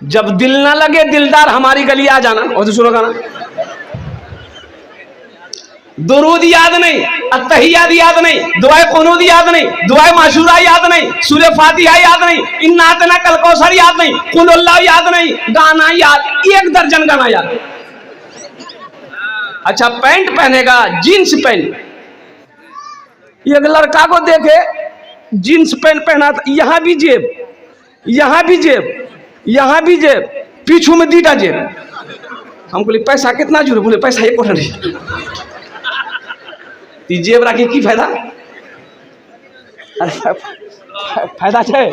जब दिल ना लगे दिलदार हमारी गली आ जाना। और तो सुनो गाना, दुरूद याद नहीं, अत्तहियात याद नहीं, दुआए कुनूद याद नहीं, दुआए माशूरा याद नहीं, सूरह फातिहा याद नहीं, इन्ना अतना कल कौसर याद नहीं, कुल अल्लाह याद नहीं, गाना याद 1 दर्जन गाना याद। अच्छा पैंट पहनेगा, जींस पैंट, एक लड़का को देखे जींस पैंट पहना था, यहां भी जेब, यहां भी जेब, यहां भी जेब, पीछू में 2टा जेब। हम बोले पैसा कितना जुड़े? बोले पैसा 1 कोठा नहीं, जेब रखे की फायदा? अरे फायदा है।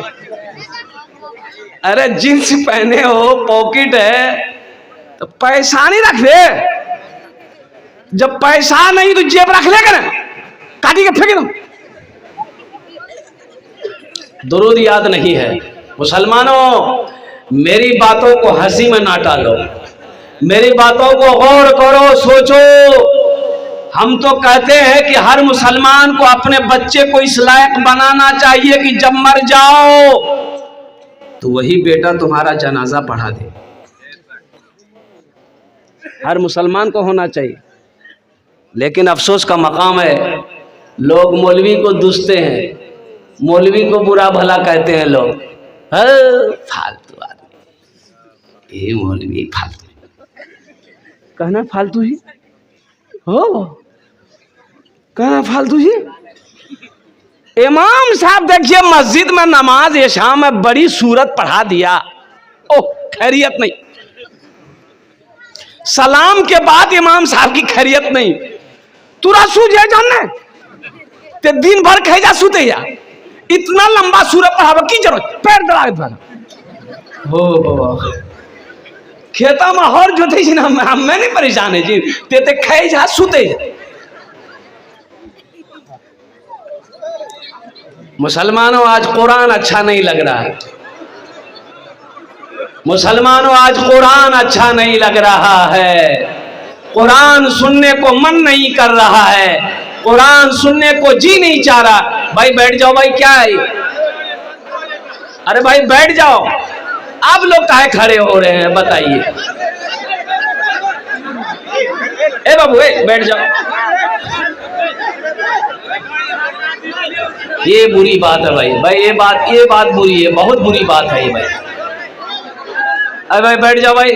अरे जींस पहने हो, पॉकेट है, तो पैसा नहीं रख दे। जब पैसा नहीं तो जेब रख ले कर, काटी के फेंक दो। दुरूद याद नहीं है। मुसलमानों, मेरी बातों को हंसी में ना टालो, मेरी बातों को गौर करो, सोचो। हम तो कहते हैं कि हर मुसलमान को अपने बच्चे को इस लायक बनाना चाहिए कि जब मर जाओ तो वही बेटा तुम्हारा जनाजा पढ़ा दे। हर मुसलमान को होना चाहिए। लेकिन अफसोस का मकाम है, लोग मौलवी को दुसते हैं, मौलवी को बुरा भला कहते हैं लोग। फालतू आदमी, ये मौलवी फालतू, कहना फालतू ही हो, कहना फालतू ही। इमाम साहब देखिए मस्जिद में नमाज इशा में बड़ी सूरत पढ़ा दिया, ओह खैरियत नहीं। सलाम के बाद इमाम साहब की खैरियत नहीं, तुरा सूझे जानने ते दिन भर कहे जा सूते जा, इतना लंबा सूरत पढ़ावा की जरूरत? पैर दड़ा हो खेता में हर जोते जी ना, मैं नहीं परेशान है जी, ते खाए जा सूते जा। मुसलमानों आज कुरान अच्छा नहीं लग रहा है, मुसलमानों आज कुरान अच्छा नहीं लग रहा है, कुरान सुनने को मन नहीं कर रहा है, कुरान सुनने को जी नहीं चाह रहा। भाई बैठ जाओ, भाई क्या है? अरे भाई बैठ जाओ, आप लोग काहे खड़े हो रहे हैं बताइए? ए बाबू ए बैठ जाओ। ये बुरी बात है भाई, भाई ये बात बुरी है, बहुत बुरी बात है ये भाई। अरे भाई बैठ जाओ भाई,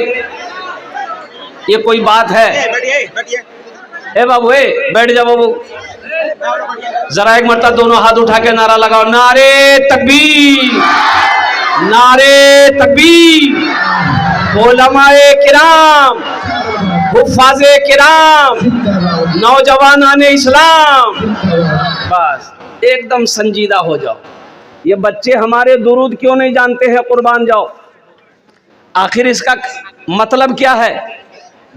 ये कोई बात है? ए बाबू ए बैठ जाओ बाबू। जरा एक मरतबा दोनों हाथ उठा के नारा लगाओ, नारे तकबीर, नारे तकबीर। उलमाए किराम, हुफ्फाज़े किराम, नौजवानाने इस्लाम, बस एकदम संजीदा हो जाओ। ये बच्चे हमारे दुरूद क्यों नहीं जानते हैं? कुर्बान जाओ। आखिर इसका मतलब क्या है?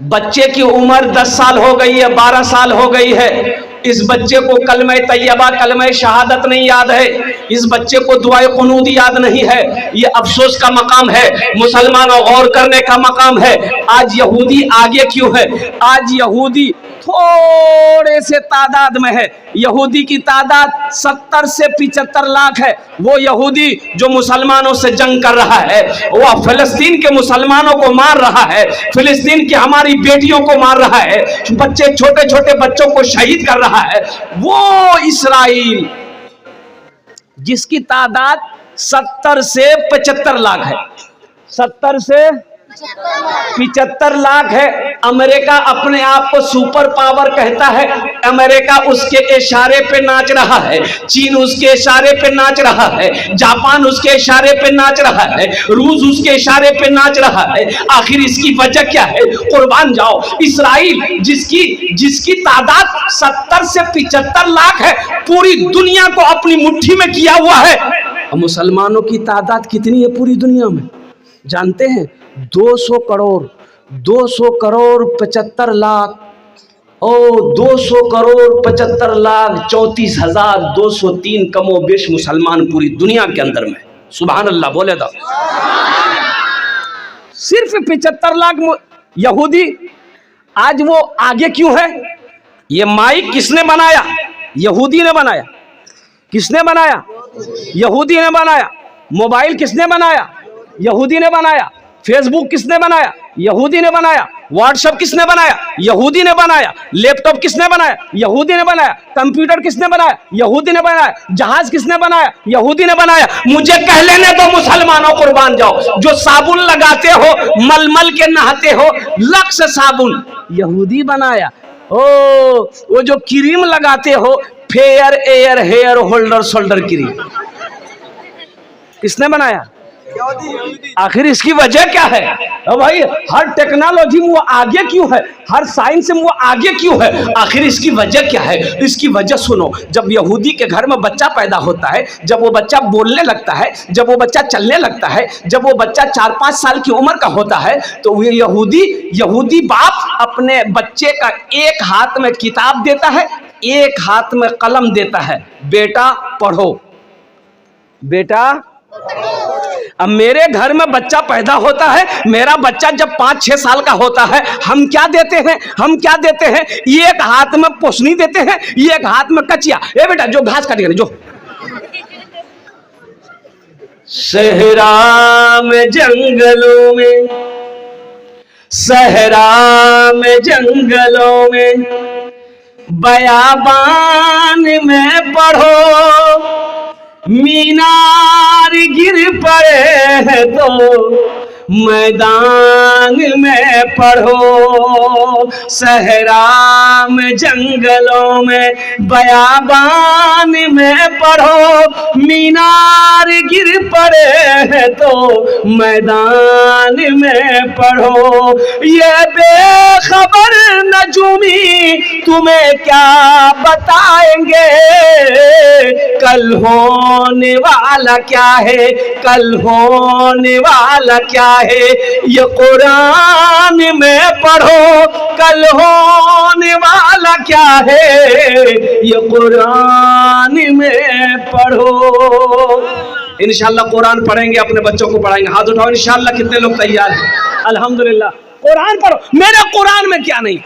बच्चे की उम्र 10 साल हो गई है, 12 साल हो गई है, इस बच्चे को कलमे तैयबा, कलमे शहादत नहीं याद है, इस बच्चे को दुआए कुनूद याद नहीं है। ये अफसोस का मकाम है, मुसलमानों गौर करने का मकाम है। आज यहूदी आगे क्यों है? आज यहूदी थोड़े से तादाद में है, यहूदी की तादाद 70 से 75 लाख है। वो यहूदी जो मुसलमानों से जंग कर रहा है, वो फिलिस्तीन के मुसलमानों को मार रहा है, फिलिस्तीन की हमारी बेटियों को मार रहा है, बच्चे छोटे छोटे बच्चों को शहीद कर रहा है। वो इस्राइल जिसकी तादाद 70 से 75 लाख है, 70 से 75 लाख है। अमेरिका अपने आप को सुपर पावर कहता है, अमेरिका उसके इशारे पे नाच रहा है, चीन उसके इशारे पे नाच रहा है, जापान उसके इशारे पे नाच रहा है, रूस उसके इशारे पे नाच रहा है। आखिर इसकी वजह क्या है? कुर्बान जाओ। इस्राइल जिसकी तादाद 70 से 75 लाख है, पूरी दुनिया को अपनी मुट्ठी में किया हुआ है। और मुसलमानों की तादाद कितनी है पूरी दुनिया में जानते हैं? 200 करोड़ 75 लाख, ओ 200 करोड़ 75 लाख 34,203 कमो बेश मुसलमान पूरी दुनिया के अंदर में। सुभान अल्लाह बोले तो सिर्फ 75 लाख यहूदी। आज वो आगे क्यों है? ये माइक किसने बनाया? यहूदी ने बनाया। किसने बनाया? यहूदी ने बनाया। मोबाइल किसने बनाया? यहूदी ने बनाया। फेसबुक किसने बनाया? यहूदी ने बनाया। व्हाट्सएप किसने बनाया? यहूदी ने बनाया। लैपटॉप किसने बनाया? यहूदी ने बनाया। कंप्यूटर किसने बनाया? यहूदी ने बनाया। जहाज किसने बनाया? यहूदी ने बनाया। मुझे कह लेने दो मुसलमानों, कुर्बान जाओ, जो साबुन लगाते हो, मलमल के नहाते हो, लक्स साबुन यहूदी बनाया। ओ वो जो क्रीम लगाते हो, fair air hair holder shoulder cream, किसने बनाया? आखिर इसकी वजह क्या है? भाई हर टेक्नोलॉजी में वो आगे क्यों है? हर साइंस में वो आगे क्यों है? आखिर इसकी वजह क्या है? इसकी वजह सुनो। जब यहूदी के घर में बच्चा पैदा होता है, जब वो बच्चा बोलने लगता है, जब वो बच्चा चलने लगता है, जब वो बच्चा 4-5 साल की उम्र का होता है, तो वो यहूदी बाप अपने बच्चे का एक हाथ में किताब देता है, एक हाथ में कलम देता है, बेटा पढ़ो, बेटा। अब मेरे घर में बच्चा पैदा होता है, मेरा बच्चा जब 5-6 साल का होता है, हम क्या देते हैं? हम क्या देते हैं? एक हाथ में पोसनी देते हैं, एक हाथ में कचिया। ए बेटा जो घास काटेगा, जो सहरा में जंगलों में, सहरा में जंगलों में, बयाबान में पढ़ो, मीनार गिर पड़े हैं तो मैदान में पढ़ो, सहरा में जंगलों में, बयाबान में पढ़ो, मीनार गिर पड़े हैं तो मैदान में पढ़ो। ये बेखबर नजूमी तुम्हें क्या बताएंगे, कल होने वाला क्या है, कल होने वाला क्या है, ये कुरान में पढ़ो, कल होने वाला क्या है, ये कुरान में पढ़ो। इंशाल्लाह कुरान पढ़ेंगे, अपने बच्चों को पढ़ाएंगे। हाथ उठाओ इंशाल्लाह। कितने लोग तैयार हैं? अल्हम्दुलिल्लाह। कुरान पढ़ो। मेरे कुरान में क्या नहीं?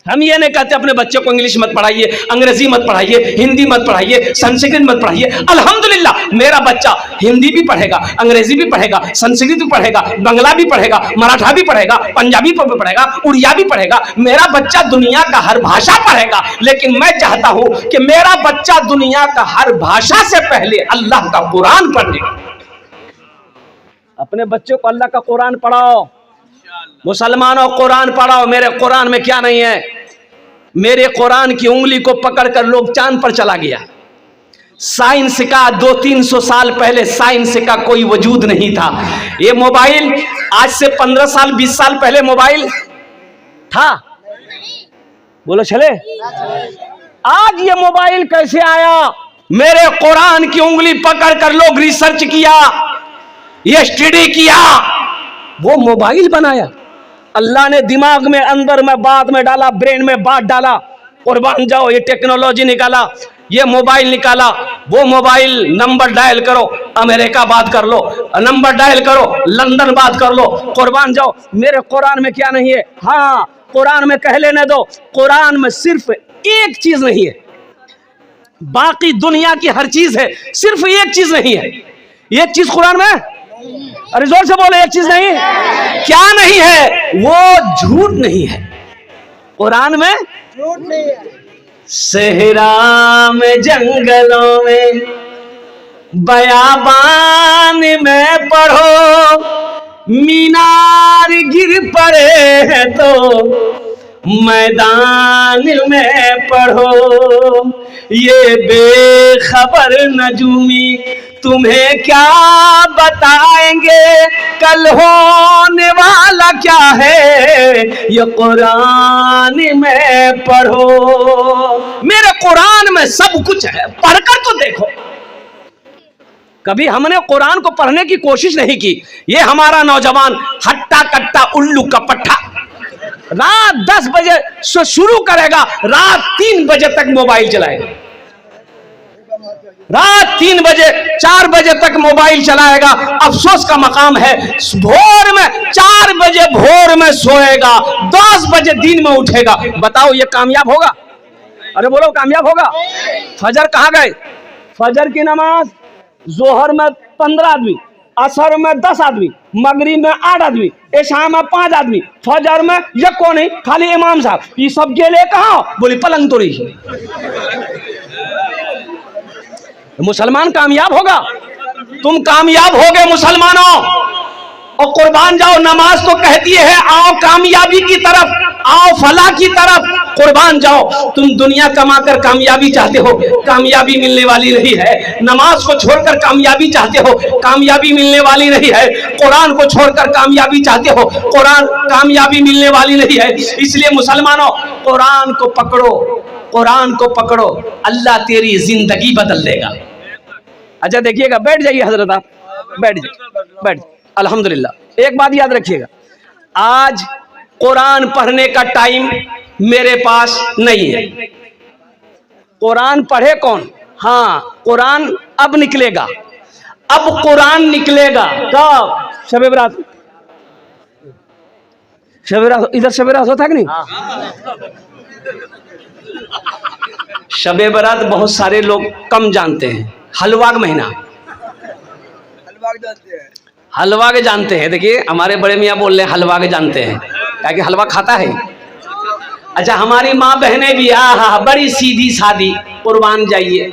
हम ये नहीं कहते अपने बच्चे को इंग्लिश मत पढ़ाइए, अंग्रेजी मत पढ़ाइए, हिंदी मत पढ़ाइए, संस्कृत मत पढ़ाइए। अल्हम्दुलिल्लाह मेरा बच्चा हिंदी भी पढ़ेगा, अंग्रेजी भी पढ़ेगा, संस्कृत भी पढ़ेगा, बंगला भी पढ़ेगा, मराठा भी पढ़ेगा, पंजाबी भी पढ़ेगा, उड़िया भी पढ़ेगा। मेरा बच्चा दुनिया का हर भाषा पढ़ेगा। लेकिन मैं चाहता हूं कि मेरा बच्चा दुनिया का हर भाषा से पहले अल्लाह का कुरान पढ़े। अपने बच्चों को अल्लाह का कुरान पढ़ाओ। मुसलमानों कुरान पढ़ाओ। मेरे कुरान में क्या नहीं है? मेरे कुरान की उंगली को पकड़कर लोग चांद पर चला गया। साइंस का 200-300 साल पहले साइंस का कोई वजूद नहीं था। ये मोबाइल आज से 15 साल 20 साल पहले मोबाइल था? बोलो चले। आज ये मोबाइल कैसे आया? मेरे कुरान की उंगली पकड़कर लोग रिसर्च किया, ये स्टडी किया, वो मोबाइल बनाया। अल्लाह ने दिमाग में, अंदर में, बाद में डाला, ब्रेन में बात डाला। कुर्बान जाओ, ये टेक्नोलॉजी निकाला, ये मोबाइल निकाला। वो मोबाइल नंबर डायल करो, अमेरिका बात कर लो, नंबर डायल करो, लंदन बात कर लो। कुर्बान जाओ, मेरे कुरान में क्या नहीं है? हाँ, कुरान में कह लेने दो, कुरान में सिर्फ एक चीज नहीं है, बाकी दुनिया की हर चीज है, सिर्फ एक चीज नहीं है। एक चीज कुरान में, अरे जोर से बोले, एक चीज नहीं। क्या नहीं है? वो झूठ नहीं है। कुरान में झूठ नहीं है। सहरा में जंगलों में, बयाबान में पढ़ो, मीनार गिर पड़े हैं तो मैदान में पढ़ो। ये बेखबर नजूमी तुम्हें क्या बताएंगे, कल होने वाला क्या है, ये कुरान में पढ़ो। मेरे कुरान में सब कुछ है, पढ़कर तो देखो। कभी हमने कुरान को पढ़ने की कोशिश नहीं की। ये हमारा नौजवान हट्टा कट्टा उल्लू का पट्टा रात 10 बजे से शुरू करेगा, रात 3 बजे तक मोबाइल चलाएगा, रात 3 बजे 4 बजे तक मोबाइल चलाएगा। अफसोस का मकाम है, भोर में 4 बजे भोर में सोएगा, 10 बजे दिन में उठेगा। बताओ ये कामयाब होगा? अरे बोलो कामयाब होगा? फजर कहाँ गए? फजर की नमाज जोहर में 15 आदमी, असर में 10 आदमी, मगरिब में 8 आदमी, इशा में 5 आदमी, फजर में ये कौन है, खाली इमाम साहब। ये सब गेले कहाँ? बोली पलंग तोड़ी। मुसलमान कामयाब होगा, तुम कामयाब होगे मुसलमानों। और कुर्बान जाओ, नमाज तो कहती है आओ कामयाबी की तरफ, आओ फलाह की तरफ, कुर्बान जाओ। तुम दुनिया कमाकर कामयाबी चाहते हो, कामयाबी मिलने वाली नहीं है। नमाज को छोड़कर कामयाबी चाहते हो, कामयाबी मिलने वाली नहीं है। कुरान को छोड़कर कामयाबी चाहते हो, कुरान कामयाबी मिलने वाली नहीं है। इसलिए मुसलमानों, कुरान को पकड़ो, कुरान को पकड़ो, अल्लाह तेरी जिंदगी बदल देगा। अच्छा देखिएगा, बैठ जाइए हजरत, आप बैठ जाइए, बैठ। अल्हम्दुलिल्लाह, एक बात याद रखिएगा, आज कुरान पढ़ने का टाइम मेरे पास नहीं है। कुरान पढ़े कौन? हाँ, कुरान अब निकलेगा, अब कुरान निकलेगा। कब? शब बरात। शब बरात इधर शब बरात होता है कि नहीं? शब बरात बहुत सारे लोग कम जानते हैं। हलवा का महीना, हलवा के जानते हैं। देखिए हमारे बड़े मियाँ बोल रहे हैं हलवा के जानते हैं, क्या कि हलवा खाता है। अच्छा, हमारी माँ बहनें भी आहा बड़ी सीधी सादी, कुर्बान जाइए।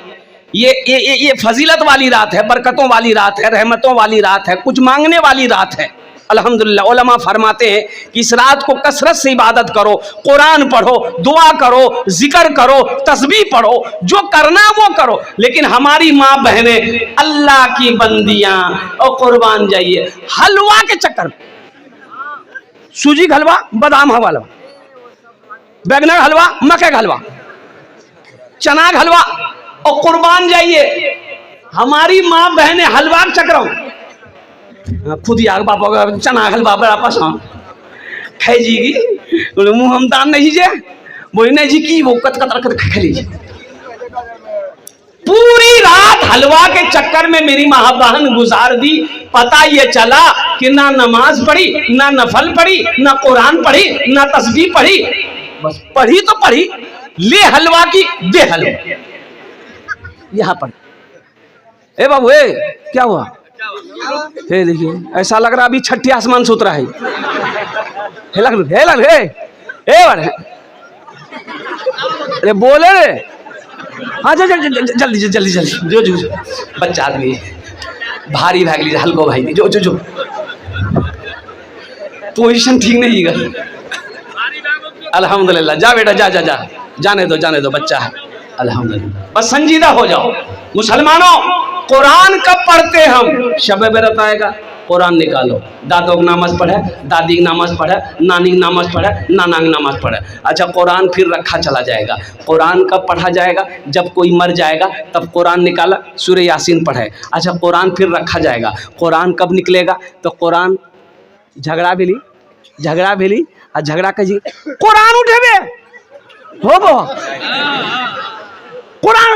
ये फजीलत वाली रात है, बरकतों वाली रात है, रहमतों वाली रात है, कुछ मांगने वाली रात है। अल्हम्दुलिल्लाह, उलमा फरमाते हैं कि इस रात को कसरत से इबादत करो, कुरान पढ़ो, दुआ करो, जिक्र करो, तस्बीह पढ़ो, जो करना वो करो। लेकिन हमारी माँ बहनें अल्लाह की बंदियां, और कुर्बान जाइए हलवा के चक्कर, सूजी का हलवा, बादाम हलवा, बैगन का हलवा, मक्के का हलवा, चना का हलवा, और कुर्बान जाइए हमारी माँ बहनें हलवा के चक्कर खुद ही आग बापा का चना हलवा बड़ा पसंद खाई जी की। बोले मुँह हम दान नहीं जे, बोले नहीं जी की वो कत कत खा लीजिए। पूरी रात हलवा के चक्कर में मेरी माँ बहन गुजार दी। पता ये चला कि ना नमाज पढ़ी, ना नफल पढ़ी, ना कुरान पढ़ी, ना तस्बीह पढ़ी, बस पढ़ी तो पढ़ी, ले हलवा की दे हलवा। यहाँ पर ए बाबू, ए क्या हुआ? हे देखिए, ऐसा लग रहा अभी छठी आसमान से उतरा है। अरे बोले रे, हाँ जल्दी जल्दी जल्दी, जो बच्चा आदमी भारी भाग लीजिए, हल्को भाई जो पोजीशन ठीक नहीं है। अल्हम्दुलिल्लाह, जा बेटा जा जा जा, जाने दो बच्चा है। अल्हम्दुलिल्लाह, बस संजीदा हो जाओ मुसलमानों। कुरान कब पढ़ते हम? शब बरात आएगा, कुरान निकालो, दादों की नमाज पढ़े, दादी की नमाज पढ़े, नानी की नमाज पढ़े, नाना की नमाज पढ़े। अच्छा, कुरान फिर रखा चला जाएगा। कुरान कब पढ़ा जाएगा? जब कोई मर जाएगा तब कुरान निकाला, सूरह यासीन पढ़े। अच्छा, कुरान फिर रखा जाएगा। कुरान कब निकलेगा? तो कुरान झगड़ा भी ली और झगड़ा कर जी कुरान उठे हो बो कुरान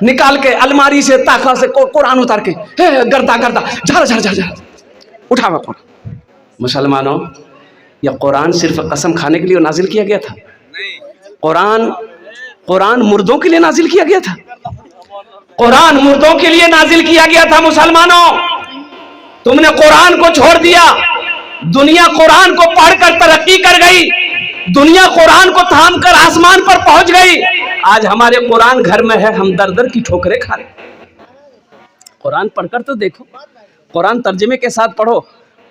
निकाल के अलमारी से ताका से कुरान उतार के गर्दा झा उठावा कुरान। मुसलमानों, यह कुरान सिर्फ कसम खाने के लिए नाजिल किया गया था? कुरान मुर्दों के लिए नाजिल किया गया था? कुरान मुर्दों के लिए नाजिल किया गया था। मुसलमानों, तुमने कुरान को छोड़ दिया। दुनिया कुरान को पढ़कर तरक्की कर गई, दुनिया कुरान को थाम कर आसमान पर पहुंच गई। आज हमारे कुरान घर में है, हम दर दर की ठोकरें खा रहे। कुरान पढ़कर तो देखो, कुरान तर्जुमे के साथ पढ़ो,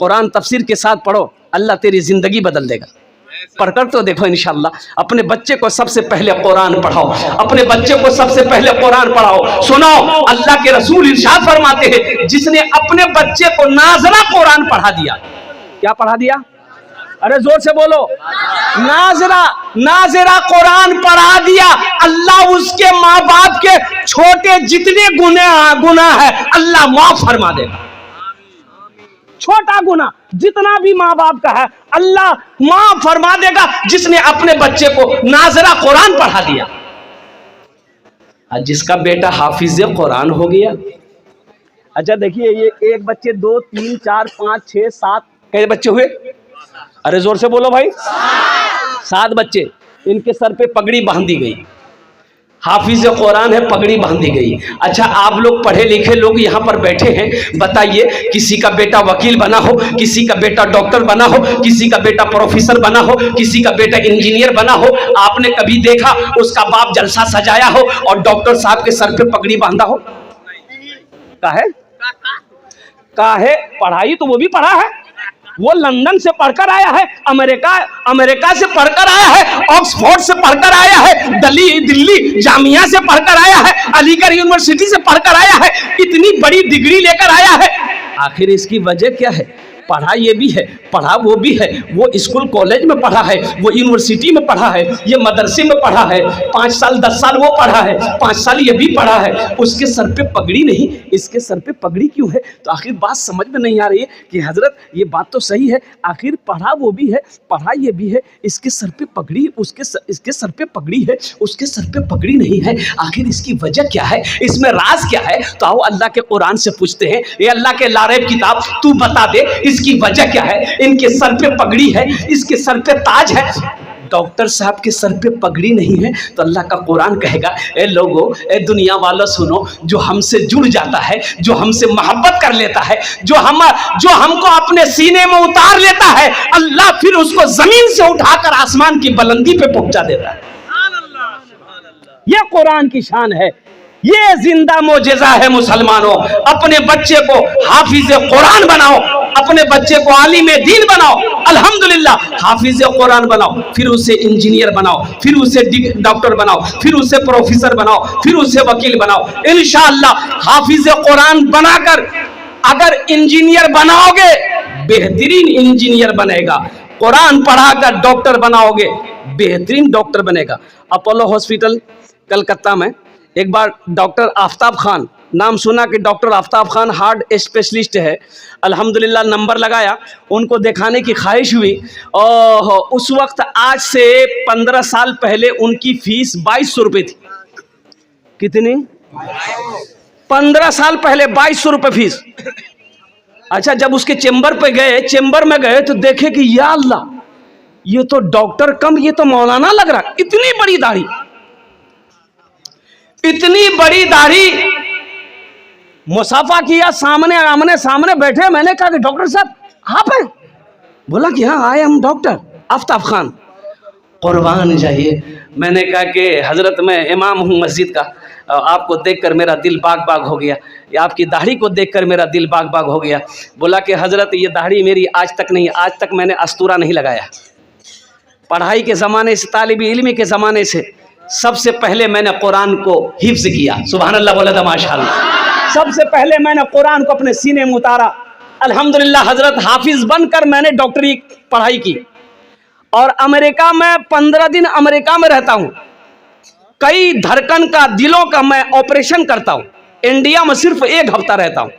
कुरान तफसीर के साथ पढ़ो, अल्लाह तेरी जिंदगी बदल देगा। पढ़कर तो देखो इंशाअल्लाह। अपने बच्चे को सबसे पहले कुरान पढ़ाओ, अपने बच्चे को सबसे पहले कुरान पढ़ाओ। सुनो, अल्लाह के रसूल इरशाद फरमाते हैं, जिसने अपने बच्चे को नाज़रा कुरान पढ़ा दिया। क्या पढ़ा दिया? अरे जोर से बोलो, नाज़रा कुरान पढ़ा दिया, अल्लाह उसके माँ बाप के छोटे जितने गुनाह है अल्लाह माफ फरमा देगा। छोटा गुनाह जितना भी माँ बाप का है अल्लाह माफ फरमा देगा, जिसने अपने बच्चे को नाज़रा कुरान पढ़ा दिया। जिसका बेटा हाफिज कुरान हो गया। अच्छा देखिए, ये एक बच्चे, 2 3 4 5 6 7 कैसे बच्चे हुए? अरे जोर से बोलो भाई, 7 बच्चे। इनके सर पे पगड़ी बांधी गई, हाफिज कुरान है, पगड़ी बांधी गई। अच्छा, आप लोग पढ़े लिखे लोग यहाँ पर बैठे हैं, बताइए, किसी का बेटा वकील बना हो, किसी का बेटा डॉक्टर बना हो, किसी का बेटा प्रोफेसर बना हो, किसी का बेटा इंजीनियर बना हो, आपने कभी देखा उसका बाप जलसा सजाया हो और डॉक्टर साहब के सर पे पगड़ी बांधा हो? काहे? पढ़ाई तो वो भी पढ़ा है, वो लंदन से पढ़कर आया है, अमेरिका से पढ़कर आया है, ऑक्सफोर्ड से पढ़कर आया है, दिल्ली जामिया से पढ़कर आया है, अलीगढ़ यूनिवर्सिटी से पढ़कर आया है, इतनी बड़ी डिग्री लेकर आया है। आखिर इसकी वजह क्या है? पढ़ा ये भी है, पढ़ा वो भी है, वो स्कूल कॉलेज में पढ़ा है, वो यूनिवर्सिटी में पढ़ा है, ये मदरसे में पढ़ा है, 5 साल 10 साल वो पढ़ा है, 5 साल ये भी पढ़ा है, उसके सर पे पगड़ी नहीं, इसके सर पे पगड़ी क्यों है? तो आखिर बात समझ में नहीं आ रही है कि हजरत ये बात तो सही है, आखिर पढ़ा वो भी है, पढ़ा ये भी है, इसके सर पे पगड़ी, इसके सर पे पगड़ी है, उसके सर पे पगड़ी नहीं है। आखिर इसकी वजह क्या है? इसमें राज क्या है? तो आओ अल्लाह के कुरान से पूछते हैं, ये अल्लाह के लारेब किताब, तू बता दे इसकी वजह क्या है? इनके सर पे पगड़ी है, इसके सर पे ताज है, डॉक्टर साहब के सर पे पगड़ी नहीं है। तो अल्लाह का कुरान कहेगा, ए लोगों, ए दुनिया वालों, सुनो, जो हमसे जुड़ जाता है, जो हमसे मोहब्बत कर लेता है, जो हमको अपने सीने में उतार लेता है, अल्लाह फिर उसको जमीन से उठाकर आसमान की बुलंदी पे पहुंचा देता है। ये कुरान की शान है, ये जिंदा मोजेजा है। मुसलमानों, अपने बच्चे को हाफिज कुरान बनाओ, अपने बच्चे को आलिम दीन बनाओ, अल्हम्दुलिल्लाह हाफिज कुरान बनाओ, फिर उसे इंजीनियर बनाओ, फिर उसे डॉक्टर बनाओ, फिर उसे प्रोफेसर बनाओ, फिर उसे वकील बनाओ। इंशाअल्लाह हाफिज कुरान बनाकर अगर इंजीनियर बनाओगे, बेहतरीन इंजीनियर बनेगा। कुरान पढ़ाकर डॉक्टर बनाओगे, बेहतरीन डॉक्टर बनेगा। अपोलो हॉस्पिटल कलकत्ता में एक बार डॉक्टर आफ्ताब खान, नाम सुना कि doctor Aftab Khan heart specialist है, अल्हम्दुलिल्लाह नंबर लगाया, उनको दिखाने की ख्वाहिश हुई। और उस वक्त आज से 15 साल पहले उनकी फीस 2200 रुपये थी। कितनी? 15 साल पहले 2200 रुपये फीस। अच्छा, जब उसके चेंबर में गए तो देखे कि या अल्लाह, ये तो डॉक्टर कम, ये तो मौलाना लग रहा, इतनी बड़ी दाढ़ी, इतनी बड़ी दाढ़ी। मुसाफा किया, आमने सामने बैठे। मैंने कहा कि डॉक्टर साहब आप हैं? बोला कि हाँ, आए हम डॉक्टर आफ्ताब खान। कुर्बान जाइए। मैंने कहा कि हजरत मैं इमाम हूँ मस्जिद का, आपको देखकर मेरा दिल बाग बाग हो गया, या आपकी दाढ़ी को देखकर मेरा दिल बाग बाग हो गया। बोला कि हजरत ये दाढ़ी मेरी आज तक नहीं, आज तक मैंने अस्तूरा नहीं लगाया। पढ़ाई के ज़माने से, तालिब इल्म के ज़माने से सबसे पहले मैंने कुरान को हिफ्ज़ किया। सुभान अल्लाह, बोला था माशाअल्लाह। सबसे पहले मैंने कुरान को अपने सीने में उतारा। अल्हम्दुलिल्लाह हजरत हाफिज बनकर मैंने डॉक्टरी पढ़ाई की और अमेरिका में 15 दिन अमेरिका में रहता हूँ। कई धड़कन का, दिलों का मैं ऑपरेशन करता हूँ। इंडिया में सिर्फ 1 हफ्ता रहता हूँ।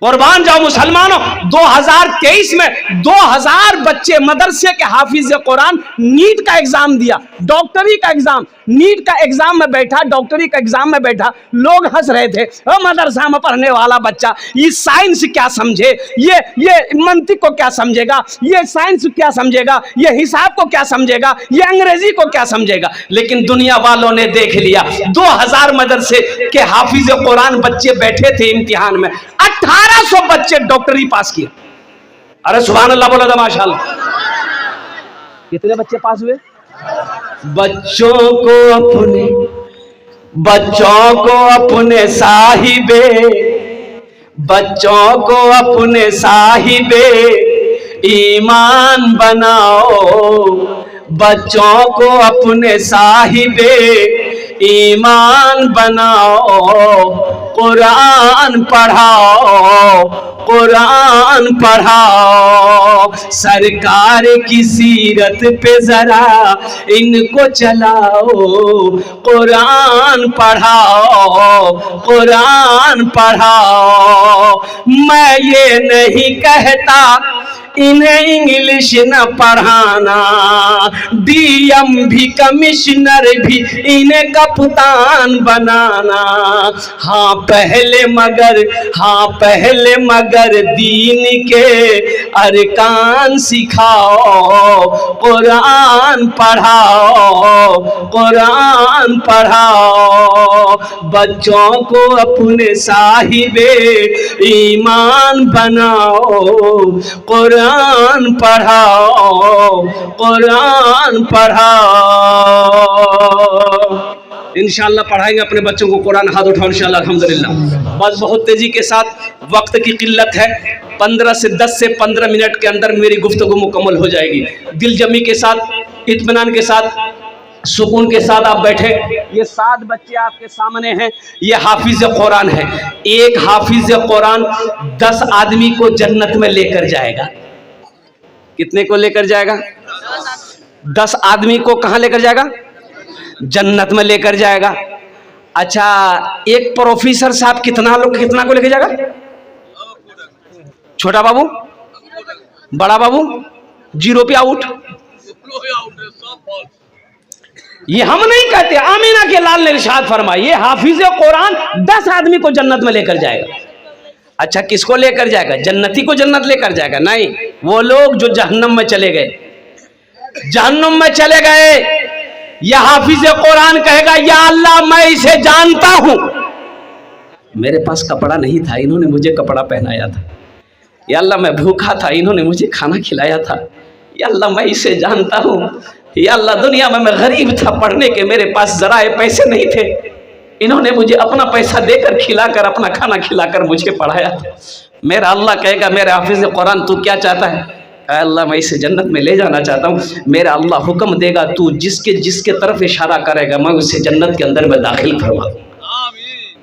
कुर्बान जाओ मुसलमानों, 2023 में 2000 बच्चे मदरसे के हाफिज कुरान नीट का एग्जाम दिया, डॉक्टरी का एग्जाम, नीट का एग्जाम में बैठा, डॉक्टरी का एग्जाम में बैठा, लोग हंस रहे थे, मदरसा में पढ़ने वाला बच्चा ये साइंस क्या समझे, ये मंतिक को क्या समझेगा, ये साइंस क्या समझेगा, ये हिसाब को क्या समझेगा, ये अंग्रेजी को क्या समझेगा। लेकिन दुनिया वालों ने देख लिया, 2000 मदरसे के हाफिज कुरान बच्चे बैठे थे इम्तिहान में, 1800 बच्चे डॉक्टरी पास किए। अरे सुभान अल्लाह, बोला था माशाअल्लाह। कितने बच्चे पास हुए? बच्चों को अपने साहिबे ईमान बनाओ, बच्चों को अपने साहिबे ईमान बनाओ, कुरान पढ़ाओ, सरकार की सीरत पे जरा इनको चलाओ, कुरान पढ़ाओ। मैं ये नहीं कहता इन्हें इंग्लिश न पढ़ाना, डीएम भी कमिश्नर भी इन्हें कप्तान बनाना। हाँ पहले मगर दीन के अरकान सिखाओ, कुरान पढ़ाओ, कुरान पढ़ाओ। बच्चों को अपने साहिबे ईमान बनाओ, कुरान पढ़ाओ, कुरान पढ़ाओ। इंशाअल्लाह पढ़ाएंगे अपने बच्चों को कुरान। हाथ उठाओ इंशाअल्लाह, अल्हम्दुलिल्लाह। बस बहुत तेजी के साथ, वक्त की किल्लत है। 10 से 15 मिनट के अंदर मेरी गुफ्तगू मुकम्मल हो जाएगी। दिलजमी के साथ, इत्मीनान के साथ, सुकून के साथ आप बैठे। ये 7 बच्चे आपके सामने हैं, ये हाफिज कुरान है। एक हाफिज कुरान 10 आदमी को जन्नत में लेकर जाएगा। कितने को लेकर जाएगा? 10 आदमी को कहां लेकर जाएगा? जन्नत में लेकर जाएगा। अच्छा, एक प्रोफेसर साहब कितना को लेकर जाएगा? छोटा बाबू, बड़ा बाबू, 0 पे आउट। ये हम नहीं कहते, आमीना के लाल ने इरशाद फरमाया, ये हाफिज कुरान 10 आदमी को जन्नत में लेकर जाएगा। अच्छा, किसको लेकर जाएगा? जन्नती को जन्नत लेकर जाएगा? नहीं, वो लोग जो जहन्नम में चले गए, जहन्नम में चले गए। यह हाफिज कुरान कहेगा, या अल्लाह मैं इसे जानता हूं, मेरे पास कपड़ा नहीं था, इन्होंने मुझे कपड़ा पहनाया था। या अल्लाह मैं भूखा था, इन्होंने मुझे खाना खिलाया था। या अल्लाह मैं इसे जानता हूं। या अल्लाह दुनिया में मैं गरीब था, पढ़ने के मेरे पास जराए पैसे नहीं थे, इन्होंने मुझे अपना पैसा देकर खिलाकर, अपना खाना खिलाकर मुझे पढ़ाया था। मेरा अल्लाह कहेगा, मेरे हाफिज कुरान तू क्या चाहता है? अल्लाह मैं इसे जन्नत में ले जाना चाहता हूँ। मेरा अल्लाह हुक्म देगा, तू जिसके तरफ इशारा करेगा मैं उसे जन्नत के अंदर में दाखिल करवा दूँ।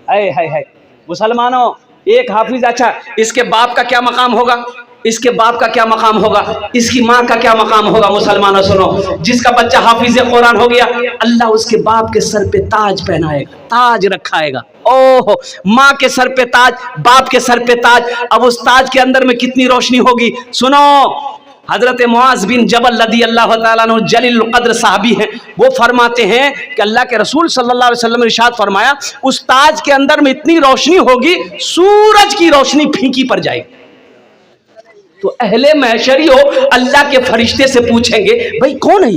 हाय मुसलमानों, एक हाफिज। अच्छा, इसके बाप का क्या मकाम होगा? इसके बाप का क्या मकाम होगा? इसकी माँ का क्या मकाम होगा? मुसलमानों सुनो, जिसका बच्चा हाफिज कुरान हो गया, अल्लाह उसके बाप के सर पे ताज पहनाएगा, ताज रखाएगा। ओहो, माँ के सर पे ताज, बाप के सर पे ताज। अब उस ताज के अंदर में कितनी रोशनी होगी? सुनो, हजरत मुआज बिन जबल रदी अल्लाह ताला अन्हु जलील कद्र साहबी हैं, वो फरमाते हैं कि अल्लाह के रसूल सल्लल्लाहु अलैहि वसल्लम ने इरशाद फरमाया, उस ताज के अंदर में इतनी रोशनी होगी, सूरज की रोशनी फीकी पड़ जाएगी। तो अहले महशरी हो, अल्लाह के फरिश्ते से पूछेंगे, भाई कौन है?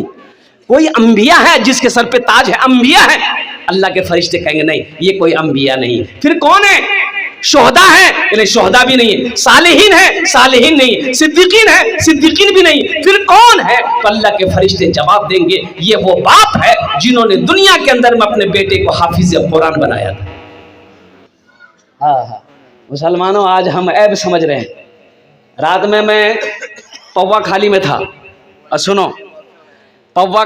कोई अंबिया है जिसके सर पे ताज है? अंबिया है? अल्लाह के फरिश्ते कहेंगे नहीं, ये कोई अंबिया नहीं। फिर कौन है? शोहदा है? नहीं, शोहदा भी नहीं है। सालिहीन है? सालिहीन नहीं। सिद्दीकीन है? सिद्दीकीन भी नहीं। फिर कौन है? तो अल्लाह के फरिश्ते जवाब देंगे, ये वो बाप है जिन्होंने दुनिया के अंदर में अपने बेटे को हाफिज कुरान बनाया था। हाँ, मुसलमानों, आज हम ऐब समझ रहे हैं। रात में मैं पौवा खाली में था, और सुनो, पौवा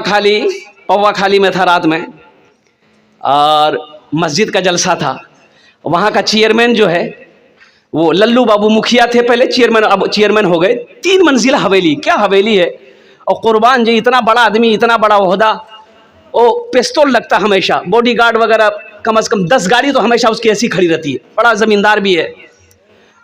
खाली में था रात में, और मस्जिद का जलसा था। वहाँ का चेयरमैन जो है, वो लल्लू बाबू मुखिया थे पहले, चेयरमैन, अब चेयरमैन हो गए। 3 मंजिला हवेली, क्या हवेली है। और कुर्बान जी, इतना बड़ा आदमी, इतना बड़ा ओहदा, वो पिस्तौल लगता हमेशा, बॉडीगार्ड वगैरह कम से कम 10 गाड़ी तो हमेशा उसकी ऐसी खड़ी रहती है। बड़ा ज़मींदार भी है।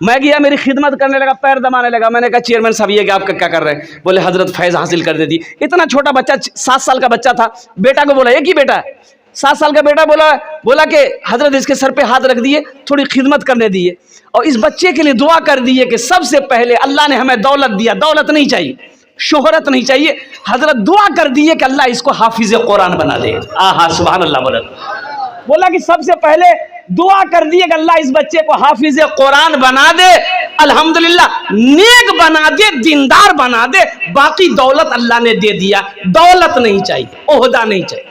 मैं गया, मेरी खिदमत करने लगा, पैर दबाने लगा। मैंने कहा, चेयरमैन साहब ये आप क्या कर रहे हैं? बोले, हजरत फैज़ हासिल कर देती। इतना छोटा बच्चा, 7 साल का बच्चा था। बेटा को बोला, एक ही बेटा है, 7 साल का बेटा। बोला कि हजरत इसके सर पे हाथ रख दिए, थोड़ी खिदमत करने दिए, और इस बच्चे के लिए दुआ कर दिए कि सबसे पहले अल्लाह ने हमें दौलत दिया, दौलत नहीं चाहिए, शोहरत नहीं चाहिए। हजरत दुआ कर दिए कि अल्लाह इसको हाफिज कुरान बना दे। आहा, सुभान अल्लाह। बोला कि सबसे पहले दुआ कर दिए कि अल्लाह इस बच्चे को हाफिज कुरान बना दे, अल्हम्दुलिल्लाह, नेक बना दे, दीनदार बना दे। बाकी दौलत अल्लाह ने दे दिया, दौलत नहीं चाहिए, ओहदा नहीं चाहिए।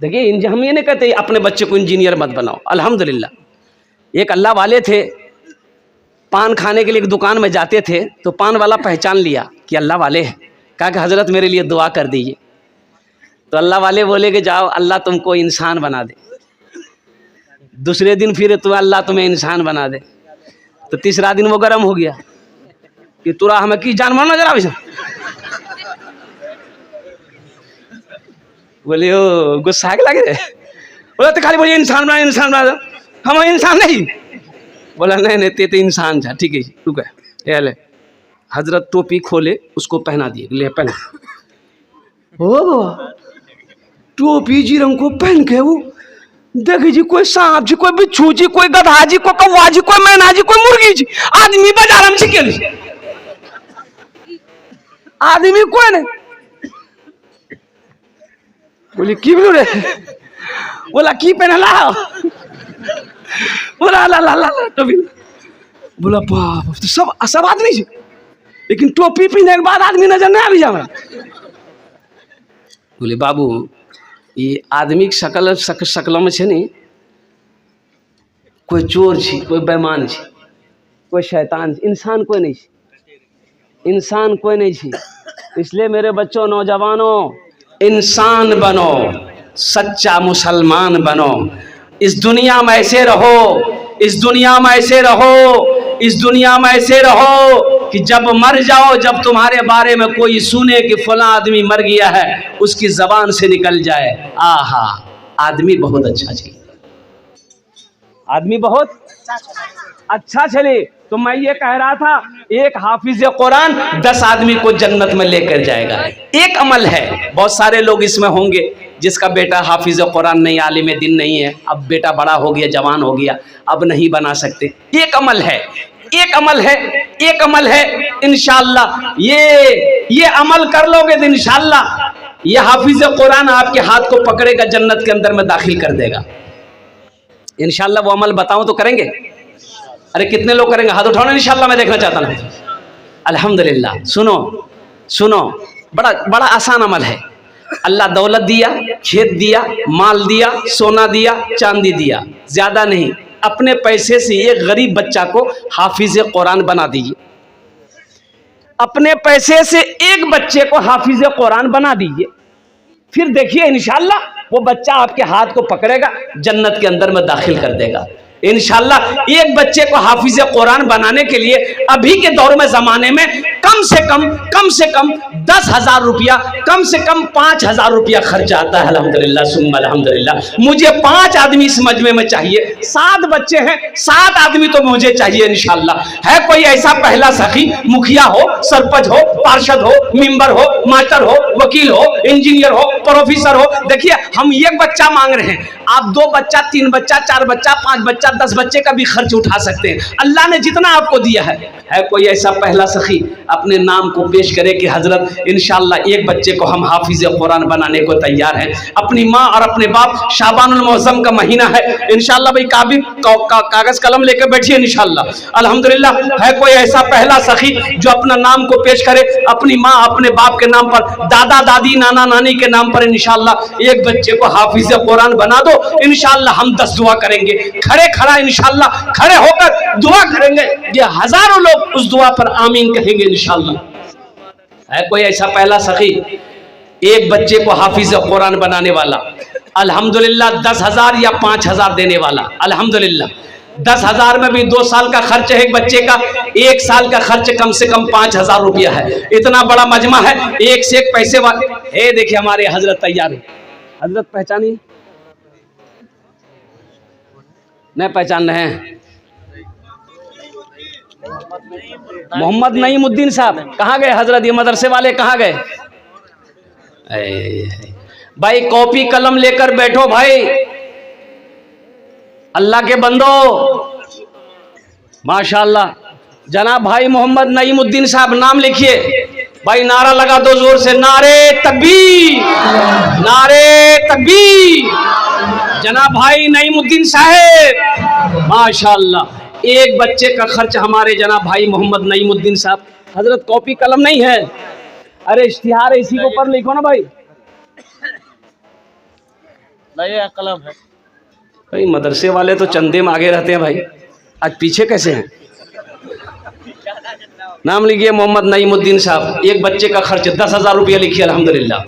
देखिए, हम ये नहीं कहते अपने बच्चे को इंजीनियर मत बनाओ, अल्हम्दुलिल्लाह। एक अल्लाह वाले थे, पान खाने के लिए एक दुकान में जाते थे, तो पान वाला पहचान लिया कि अल्लाह वाले हैं। कहा कि हजरत मेरे लिए दुआ कर दीजिए। तो अल्लाह वाले बोले कि जाओ, अल्लाह तुमको इंसान बना दे। दूसरे दिन फिर तो अल्लाह तुम्हें इंसान बना दे। तो तीसरा दिन वो गर्म हो गया कि तुरा हमें की जानवर नजर आवे। बोले, ओ गुस्सा के लगे, बोले तो खाली बोलिए इंसान बना, इंसान बना। हम इंसान नहीं, बोला नहीं नहीं ते तो इंसान था, ठीक है रुक है ले। हजरत टोपी खोले, उसको पहना दिए, ले पहना। ओ टोपी जी रंग को पहन के वो देखी जी, कोई सांप जी, कोई बिच्छू जी, कोई गधा जी, कोई कौवा जी, कोई मैना जी, कोई मुर्गी जी, आदमी बाजार से के आदमी कोई नहीं। बोली की बोल रे, बोला की पहनला, बोला ला ला ला टोपी, बोला बाप तो सब आदमी जी, लेकिन टोपी पहनने के बाद आदमी नजर नहीं आ भी जा। बोले बाबू ये आदमी के शकल में छे नहीं, कोई चोर छी, कोई बेईमान छी, कोई शैतान छी, इंसान कोई नहीं छी, इंसान कोई नहीं छी। इसलिए मेरे बच्चों, नौजवानों, इंसान बनो, सच्चा मुसलमान बनो, इस दुनिया में ऐसे रहो, इस दुनिया में ऐसे रहो, इस दुनिया में ऐसे रहो कि जब मर जाओ, जब तुम्हारे बारे में कोई सुने कि फला आदमी मर गया है, उसकी जबान से निकल जाए आहा आदमी बहुत अच्छा चले, आदमी बहुत अच्छा चले। तो मैं ये कह रहा था, एक हाफिज कुरान 10 आदमी को जन्नत में लेकर जाएगा। एक अमल है, बहुत सारे लोग इसमें होंगे जिसका बेटा हाफिज कुरान नहीं, आलिम दिन नहीं है, अब बेटा बड़ा हो गया, जवान हो गया, अब नहीं बना सकते। एक अमल है, एक अमल है, एक अमल है, इंशाअल्लाह ये अमल कर लोगे तो इंशाअल्लाह ये हाफिज कुरान आपके हाथ को पकड़ेगा, जन्नत के अंदर में दाखिल कर देगा इंशाअल्लाह। वो अमल बताऊं तो करेंगे? अरे कितने लोग करेंगे? हाथ उठाओ ना, इंशाअल्लाह मैं देखना चाहता हूं। अल्हम्दुलिल्लाह। सुनो सुनो, बड़ा आसान अमल है। अल्लाह दौलत दिया, खेत दिया, माल दिया, सोना दिया, चांदी दिया, ज्यादा नहीं, अपने पैसे से एक गरीब बच्चा को हाफिज कुरान बना दीजिए, अपने पैसे से एक बच्चे को हाफिज कुरान बना दीजिए, फिर देखिए इंशाअल्लाह वो बच्चा आपके हाथ को पकड़ेगा, जन्नत के अंदर में दाखिल कर देगा इंशाअल्लाह। एक बच्चे को हाफिज कुरान बनाने के लिए अभी के दौर में जमाने में कम से कम 10,000 रुपया, कम से कम 5,000 रुपया खर्च आता है। अल्हम्दुलिल्लाह सुम्मा अल्हम्दुलिल्लाह। मुझे 5 आदमी इस मजमे में चाहिए, 7 बच्चे हैं, 7 आदमी तो मुझे चाहिए इंशाअल्लाह। है कोई ऐसा पहला सखी, मुखिया हो, सरपंच हो, पार्षद हो, मेंबर हो, मास्टर हो, वकील हो, इंजीनियर हो, प्रोफेसर हो? देखिए हम एक बच्चा मांग रहे हैं, आप 2 बच्चा, 3 बच्चा, 4 बच्चा, 5 बच्चा, 10 बच्चे का भी खर्च उठा सकते हैं, अल्लाह ने जितना आपको दिया है। कोई ऐसा पहला सखी अपने नाम को पेश करे कि हजरत इंशाअल्लाह एक बच्चे को हम हाफिज कुरान बनाने को तैयार हैं। अपनी माँ और अपने बाप, शाबानुल मौसम का महीना है इंशाअल्लाह, भाई कागज कलम लेकर बैठिए इंशाअल्लाह। अल्हम्दुलिल्लाह। है कोई ऐसा पहला सखी जो अपना नाम को पेश करे, अपनी माँ अपने बाप के नाम पर, दादा दादी, नाना नानी के नाम पर इंशाअल्लाह एक बच्चे को हाफिज कुरान बना दो इंशाअल्लाह। हम 10 दुआ करेंगे, खड़ा इंशाअल्लाह, खड़े होकर दुआ करेंगे, ये हजारों लोग उस दुआ पर आमीन कहेंगे इंशाअल्लाह। है कोई ऐसा पहला सखी एक बच्चे को हाफिज कुरान बनाने वाला? अल्हम्दुलिल्लाह। 10,000 या 5,000 देने वाला? अल्हम्दुलिल्लाह। 10,000 में भी 2 साल का खर्च है एक बच्चे का, 1 साल का खर्च कम से कम 5,000 रुपया है। इतना बड़ा मजमा है, एक से एक पैसे वाले। देखिए हमारे हजरत तैयार है। हजरत पहचानी नहीं पहचान रहे हैं? मोहम्मद नईमुद्दीन साहब कहाँ गए? हजरत ये मदरसे वाले कहाँ गए? भाई कॉपी कलम लेकर बैठो भाई, अल्लाह के बंदो, माशाअल्लाह। जनाब भाई मोहम्मद नईमुद्दीन साहब, नाम लिखिए भाई, नारा लगा दो जोर से, नारे तकबीर, नारे तकबीर। जनाब भाई नईमुद्दीन साहब माशाअल्लाह। एक बच्चे का खर्च हमारे जनाब भाई मोहम्मद नईमुद्दीन साहब। हजरत कॉपी कलम नहीं है? अरे इश्तिहार इसी के ऊपर लिखो ना भाई। नहीं कलम है भाई। मदरसे वाले तो चंदे में आगे रहते हैं भाई, आज पीछे कैसे हैं? नाम लिखिए मोहम्मद नईमुद्दीन साहब, एक बच्चे का खर्च 10,000 रुपया लिखिए अल्हम्दुलिल्लाह।